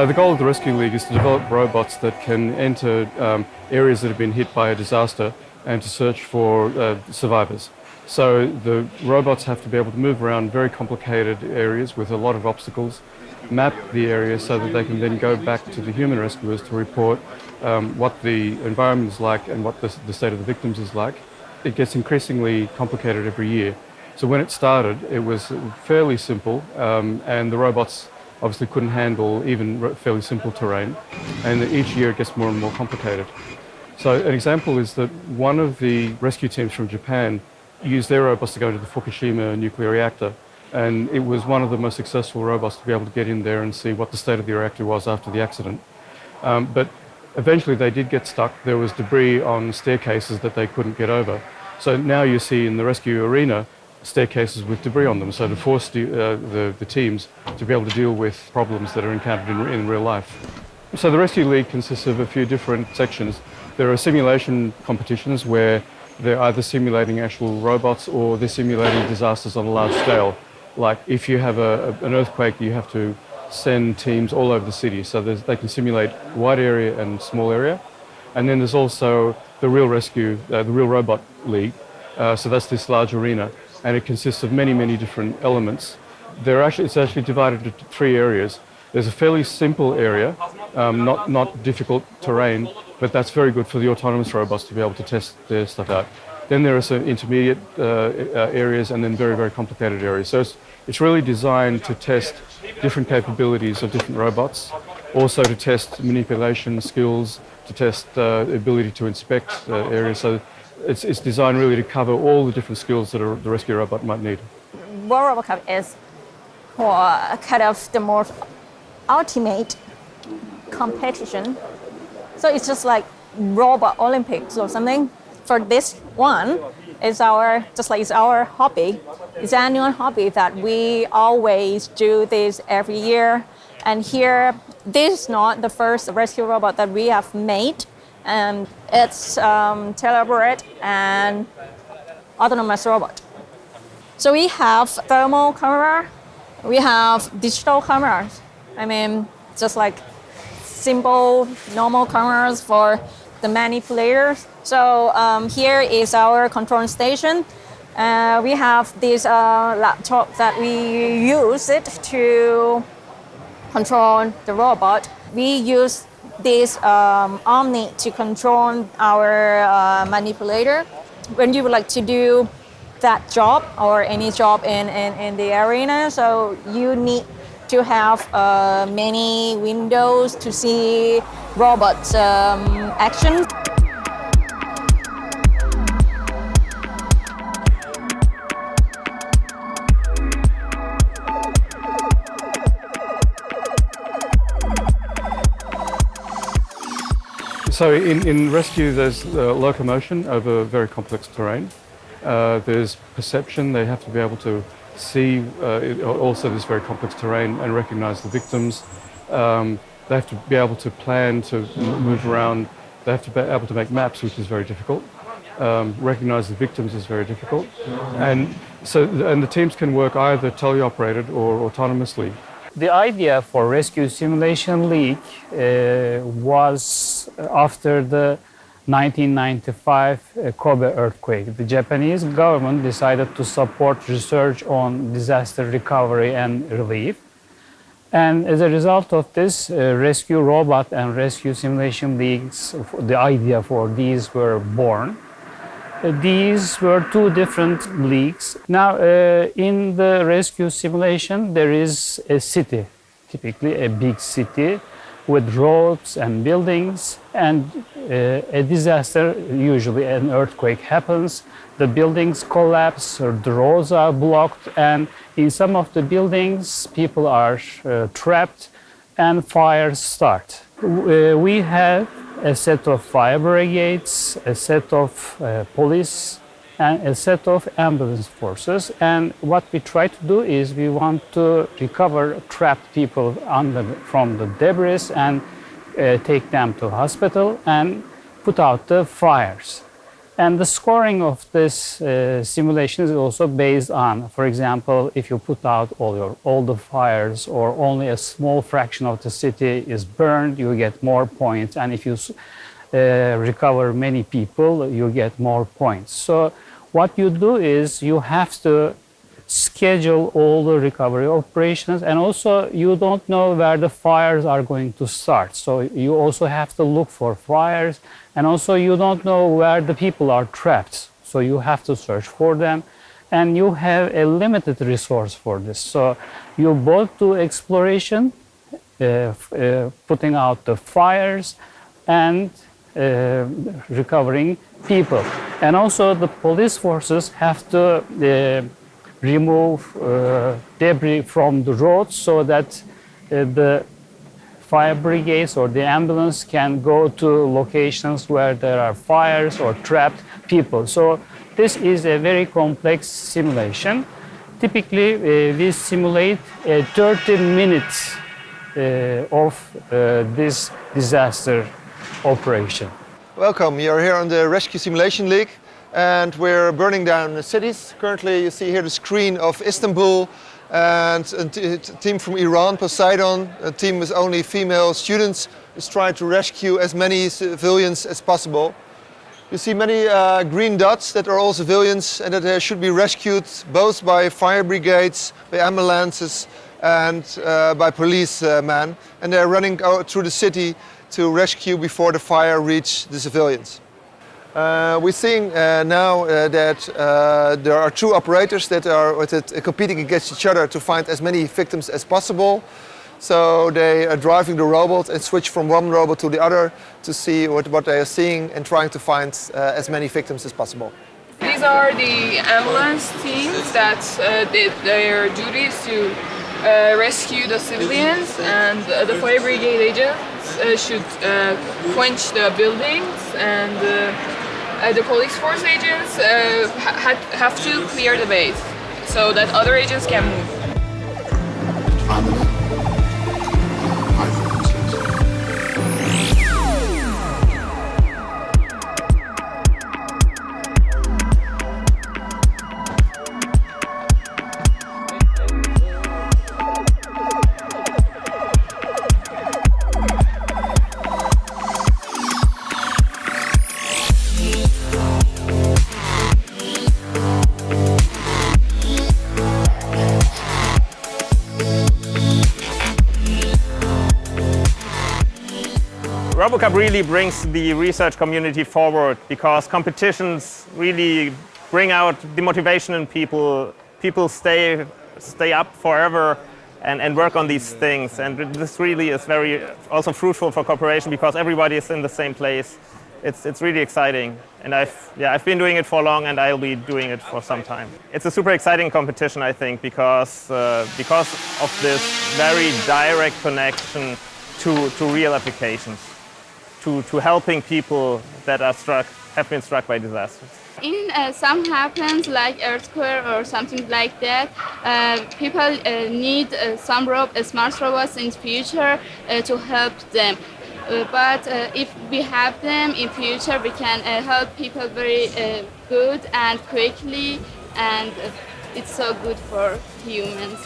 The goal of the Rescue League is to develop robots that can enter areas that have been hit by a disaster and to search for survivors. So the robots have to be able to move around very complicated areas with a lot of obstacles, map the area so that they can then go back to the human rescuers to report what the environment is like and what the state of the victims is like. It gets increasingly complicated every year. So when it started, it was fairly simple, and the robots obviously couldn't handle even fairly simple terrain, and each year it gets more and more complicated. So an example is that one of the rescue teams from Japan used their robots to go into the Fukushima nuclear reactor, and it was one of the most successful robots to be able to get in there and see what the state of the reactor was after the accident. But eventually they did get stuck. There was debris on staircases that they couldn't get over. So now you see in the rescue arena staircases with debris on them, so to force the teams to be able to deal with problems that are encountered in real life. So the Rescue League consists of a few different sections. There are simulation competitions where they're either simulating actual robots or they're simulating disasters on a large scale. Like if you have an earthquake, you have to send teams all over the city, so they can simulate wide area and small area. And then there's also the Real Rescue, the Real Robot League. So that's this large arena, and it consists of many, many different elements. It's actually divided into 3 areas. There's a fairly simple area, not difficult terrain, but that's very good for the autonomous robots to be able to test their stuff out. Then there are some intermediate areas, and then very, very complicated areas. So it's really designed to test different capabilities of different robots, also to test manipulation skills, to test ability to inspect areas. So it's designed really to cover all the different skills that the rescue robot might need. World RoboCup is kind of the most ultimate competition. So it's just like Robot Olympics or something. For this one, it's our hobby. It's an annual hobby that we always do this every year. And here, this is not the first rescue robot that we have made. And it's teleoperate and autonomous robot. So we have thermal camera, we have digital cameras. I mean, just like simple, normal cameras for the manipulators. So here is our control station. We have this laptop that we use it to control the robot. We use this Omni to control our manipulator. When you would like to do that job or any job in the arena, so you need to have many windows to see robots' action. So in rescue, there's locomotion over very complex terrain. There's perception. They have to be able to see also this very complex terrain and recognize the victims. They have to be able to plan to move around. They have to be able to make maps, which is very difficult. Recognize the victims is very difficult. And the teams can work either teleoperated or autonomously. The idea for Rescue Simulation League was after the 1995 Kobe earthquake. The Japanese government decided to support research on disaster recovery and relief. And as a result of this, Rescue Robot and Rescue Simulation Leagues, the idea for these were born. These were 2 different leagues. Now, in the rescue simulation, there is a city, typically a big city, with roads and buildings, and a disaster, usually an earthquake happens, the buildings collapse or the roads are blocked, and in some of the buildings, people are trapped and fires start. We have a set of fire brigades, a set of police, and a set of ambulance forces. And what we try to do is we want to recover trapped people from the debris and take them to hospital and put out the fires. And the scoring of this simulation is also based on, for example, if you put out all the fires or only a small fraction of the city is burned, you get more points. And if you recover many people, you get more points. So what you do is you have to schedule all the recovery operations, and also you don't know where the fires are going to start. So you also have to look for fires, and also you don't know where the people are trapped. So you have to search for them, and you have a limited resource for this. So you both do exploration, putting out the fires, and recovering people. And also the police forces have to remove debris from the roads so that the fire brigades or the ambulance can go to locations where there are fires or trapped people. So this is a very complex simulation. Typically, we simulate 30 minutes of this disaster operation. Welcome, you're here on the Rescue Simulation League and we're burning down the cities. Currently you see here the screen of Istanbul and a team from Iran, Poseidon, a team with only female students, is trying to rescue as many civilians as possible. You see many green dots that are all civilians and that they should be rescued both by fire brigades, by ambulances and by policemen. And they're running out through the city to rescue before the fire reaches the civilians. We're seeing now that there are two operators that are competing against each other to find as many victims as possible. So they are driving the robot and switch from one robot to the other to see what they are seeing and trying to find as many victims as possible. These are the ambulance teams that their duty is to rescue the civilians, and the fire brigade agents should quench the buildings, and the police force agents have to clear the base so that other agents can move. RoboCup really brings the research community forward because competitions really bring out the motivation in people. People stay up forever and work on these things. And this really is very also fruitful for cooperation because everybody is in the same place. It's really exciting. And I've been doing it for long and I'll be doing it for some time. It's a super exciting competition, I think, because of this very direct connection to real applications. To helping people that have been struck by disasters. In some happens like earthquake or something like that, people need smart robots in future to help them. But if we have them in future, we can help people very good and quickly, and it's so good for humans.